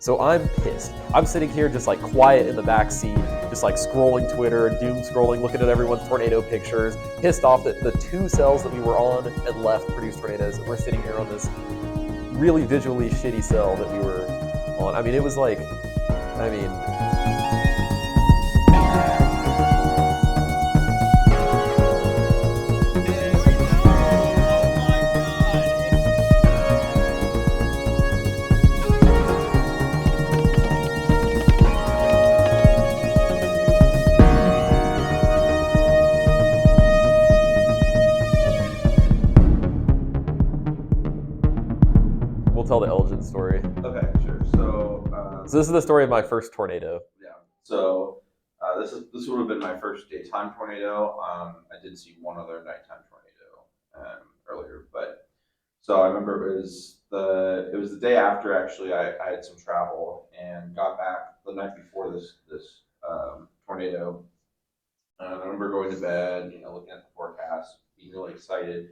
So I'm pissed. I'm sitting here just like quiet in the back seat, just like scrolling Twitter, doom scrolling, looking at everyone's tornado pictures, pissed off that the 2 cells that we were on and left produced tornadoes. We're sitting here on this really visually shitty cell that we were on. I mean, it was like, we'll tell the Elgin story. Okay, sure. So this is the story of my first tornado. Yeah. So this would have been my first daytime tornado. I did see one other nighttime tornado earlier, but so I remember it was the day after. Actually, I had some travel and got back the night before this tornado. And I remember going to bed, looking at the forecast, being really excited.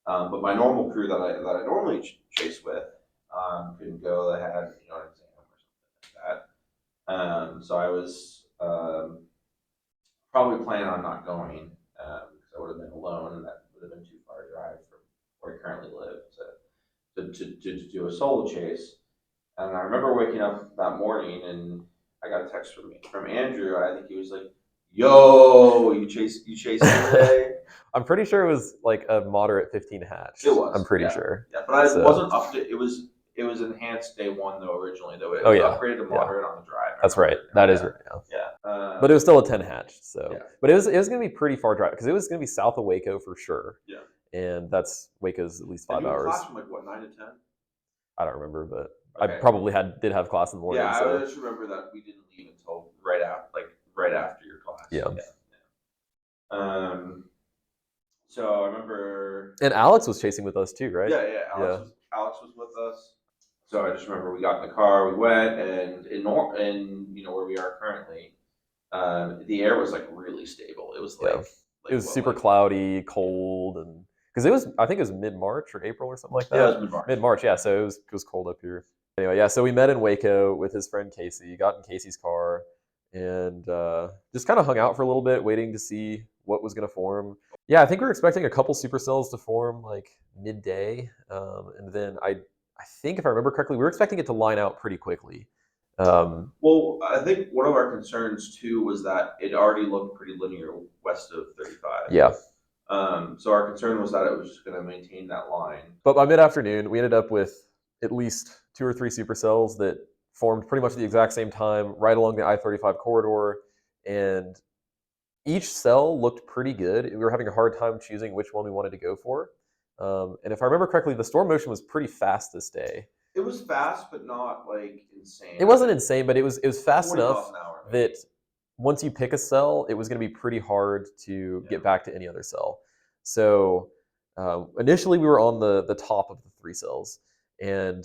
But my normal crew that I normally chase with couldn't go. They had an exam or something like that. So I was probably planning on not going because I would have been alone, and that would have been too far a drive from where I currently live to do a solo chase. And I remember waking up that morning and I got a text from Andrew. I think he was like, "Yo, you chased today?" I'm pretty sure it was like a moderate 15 hatch. It was. I'm pretty sure. Yeah, but I wasn't up to. It was enhanced day one though originally. Though it was upgraded to moderate on the drive. That's right. That is right. Yeah. But it was still a 10 hatch. So, Yeah. But it was going to be pretty far drive because it was going to be south of Waco for sure. Yeah. And that's Waco's at least 5 hours. Class from like what, 9 to 10? I don't remember, but Okay. I probably did have class in the morning. Yeah, so. I just remember that we didn't leave until right after your class. Yeah. So I remember. And Alex was chasing with us too, right? Yeah. Alex was with us. So I just remember we got in the car, we went, and in where we are currently, the air was like really stable. It was like it was super cloudy, cold, and because I think it was mid-March or April or something like that. Yeah, it was mid-March. Mid-March, yeah. So it was cold up here. Anyway, yeah. So we met in Waco with his friend Casey. Got in Casey's car and just kind of hung out for a little bit, waiting to see what was going to form. Yeah, I think we were expecting a couple supercells to form like midday, and then I think if I remember correctly, we were expecting it to line out pretty quickly. Well, I think one of our concerns too was that it already looked pretty linear west of 35. Yeah. So our concern was that it was just going to maintain that line. But by mid-afternoon, we ended up with at least 2 or 3 supercells that formed pretty much at the exact same time, right along the I-35 corridor, and each cell looked pretty good. We were having a hard time choosing which one we wanted to go for. And if I remember correctly, the storm motion was pretty fast this day. It was fast, but not like insane. It wasn't insane, but it was fast 40 enough miles an hour, that once you pick a cell, it was going to be pretty hard to get back to any other cell. So initially we were on the top of the 3 cells, and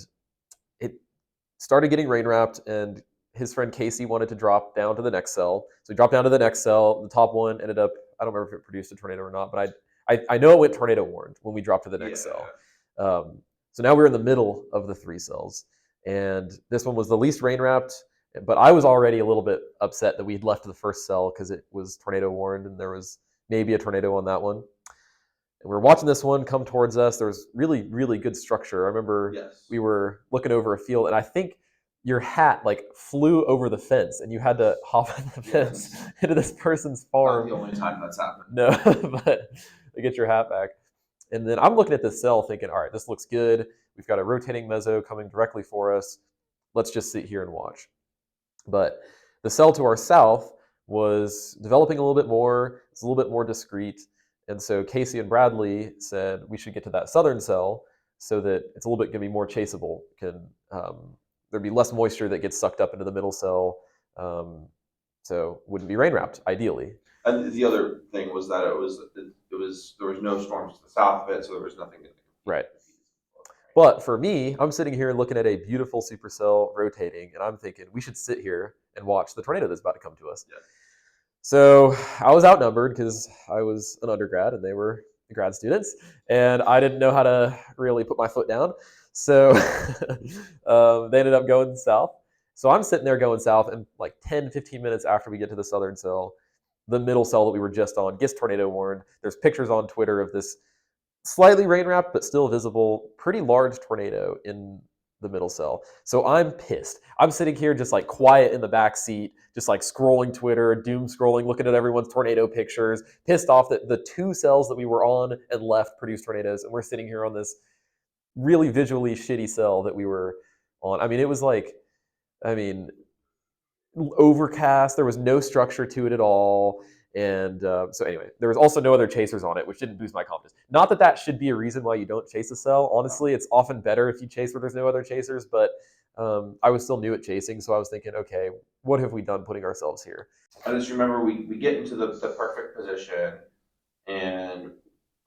it started getting rain wrapped, and his friend Casey wanted to drop down to the next cell. So he dropped down to the next cell. The top one ended up, I don't remember if it produced a tornado or not, but I know it went tornado warned when we dropped to the next cell. So now we're in the middle of the 3 cells, and this one was the least rain wrapped, but I was already a little bit upset that we had left the first cell because it was tornado warned and there was maybe a tornado on that one. And we were watching this one come towards us. There was really, really good structure. I remember we were looking over a field, and I think your hat like flew over the fence, and you had to hop on the fence into this person's farm. Not the only time that's happened. No, but to get your hat back. And then I'm looking at this cell thinking, all right, this looks good. We've got a rotating meso coming directly for us. Let's just sit here and watch. But the cell to our south was developing a little bit more. It's a little bit more discrete. And so Casey and Bradley said we should get to that southern cell so that it's a little bit going to be more chaseable. There'd be less moisture that gets sucked up into the middle cell. So it wouldn't be rain wrapped, ideally. And the other thing was that there was no storms to the south of it, so there was nothing. Right. But for me, I'm sitting here looking at a beautiful supercell rotating, and I'm thinking we should sit here and watch the tornado that's about to come to us. Yeah. So I was outnumbered because I was an undergrad and they were grad students, and I didn't know how to really put my foot down. So they ended up going south, So I'm sitting there going south, and like 10, 15 minutes after we get to the southern cell, the middle cell that we were just on gets tornado warned. There's pictures on Twitter of this slightly rain wrapped, but still visible, pretty large tornado in the middle cell. So I'm pissed. I'm sitting here just like quiet in the back seat, just like scrolling Twitter, doom scrolling, looking at everyone's tornado pictures, pissed off that the 2 cells that we were on and left produced tornadoes. And we're sitting here on this really visually shitty cell that we were on. I mean, it was like, overcast. There was no structure to it at all. And so anyway, there was also no other chasers on it, which didn't boost my confidence. Not that that should be a reason why you don't chase a cell. Honestly, it's often better if you chase where there's no other chasers, but I was still new at chasing, so I was thinking, okay, what have we done putting ourselves here? I just remember we get into the perfect position, and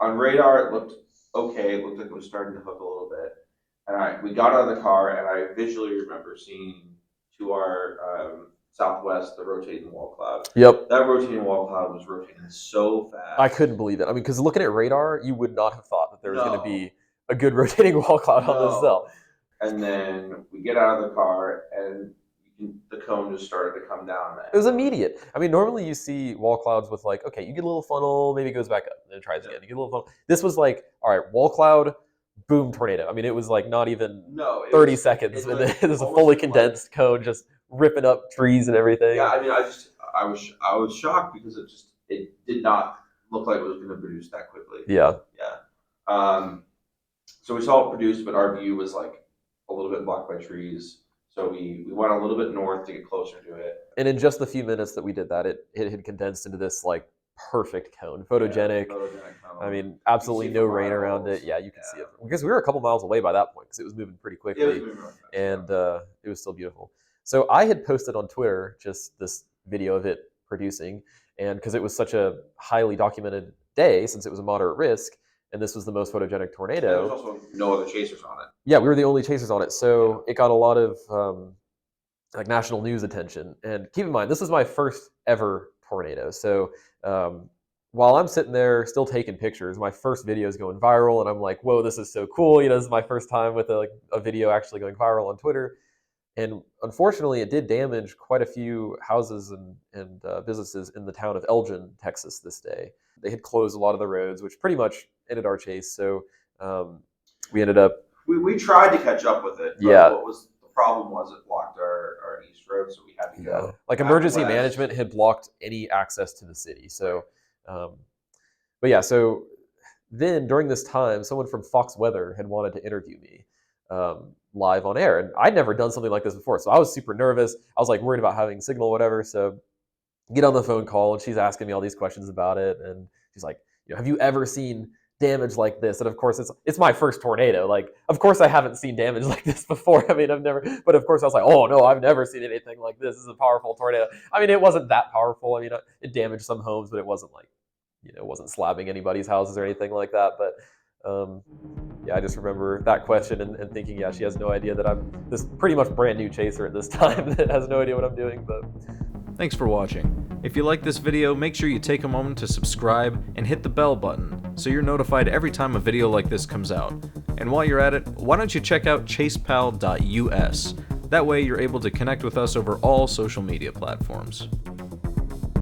on radar it looked okay. It looked like it was starting to hook a little bit. And we got out of the car, and I visually remember seeing to our southwest the rotating wall cloud. Yep. That rotating wall cloud was rotating so fast. I couldn't believe it. I mean, because looking at radar, you would not have thought that there was going to No. be a good rotating wall cloud on this No. cell. And then we get out of the car, and the cone just started to come down. It was immediate. I mean, normally you see wall clouds with like, okay, you get a little funnel, maybe it goes back up, then it tries again. You get a little funnel. This was like, all right, wall cloud, boom, tornado. I mean, it was like not even 30 seconds, and then there's a fully condensed cone just ripping up trees and everything. Yeah, I mean, I was shocked because it did not look like it was going to produce that quickly. Yeah. Yeah. So we saw it produce, but our view was like a little bit blocked by trees. So we went a little bit north to get closer to it. And in just the few minutes that we did that, it had condensed into this like perfect cone, photogenic. Yeah, photogenic cone. I mean, absolutely no rain around it. Yeah, you could see it because we were a couple miles away by that point because it was moving pretty quickly. Yeah, it was moving really fast, and it was still beautiful. So I had posted on Twitter just this video of it producing, and because it was such a highly documented day, since it was a moderate risk, and this was the most photogenic tornado. There was also no other chasers on it. Yeah, we were the only chasers on it, so it got a lot of like national news attention. And keep in mind, this was my first ever tornado. So while I'm sitting there still taking pictures, my first video is going viral, and I'm like, "Whoa, this is so cool!" You know, this is my first time with a video actually going viral on Twitter. And unfortunately, it did damage quite a few houses and businesses in the town of Elgin, Texas, this day. They had closed a lot of the roads, which pretty much ended our chase. So we ended up. We tried to catch up with it. But Yeah. What was the problem was it blocked our east road, so we had to go. Yeah. Like emergency west. management had blocked any access to the city. So, but yeah. So then during this time, someone from Fox Weather had wanted to interview me. Live on air, and I'd never done something like this before, so I was super nervous. I was like worried about having signal, whatever. So get on the phone call, and she's asking me all these questions about it, and she's like, "You know, have you ever seen damage like this?" And of course, it's my first tornado. Like, of course, I haven't seen damage like this before. I mean, I've never. But of course, I was like, "Oh no, I've never seen anything like this. This is a powerful tornado." I mean, it wasn't that powerful. I mean, it damaged some homes, but it wasn't like, you know, it wasn't slabbing anybody's houses or anything like that. But yeah, I just remember that question and thinking, yeah, she has no idea that I'm this pretty much brand new chaser at this time that has no idea what I'm doing. But thanks for watching. If you like this video, make sure you take a moment to subscribe and hit the bell button so you're notified every time a video like this comes out. And while you're at it, why don't you check out chasepal.us? That way you're able to connect with us over all social media platforms.